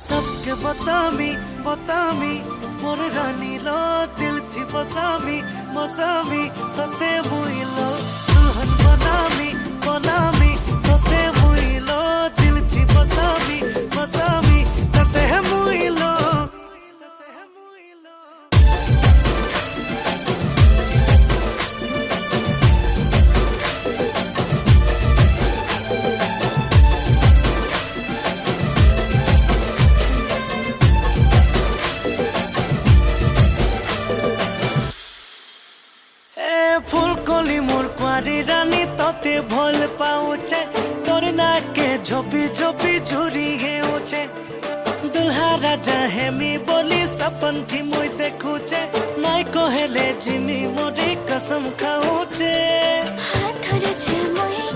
सबके बतामी बतामी मोर रानी लो दिल थी बसामी मसामी तते मुइलो दुल्हन बनामी बनामी तते मुइलो दिल थी बसामी मसामी तते मुइलो। फुलकली मोर कुआरी रानी तोते भल पाउचे तोर नाके झोपी झोपी झुरी हेउचे दुल्हा राजा हेमी बोली सपन थी मुई देखुचे नाई कहेले जिमी मोरी कसम खाउचे हाथ रे छे मोहि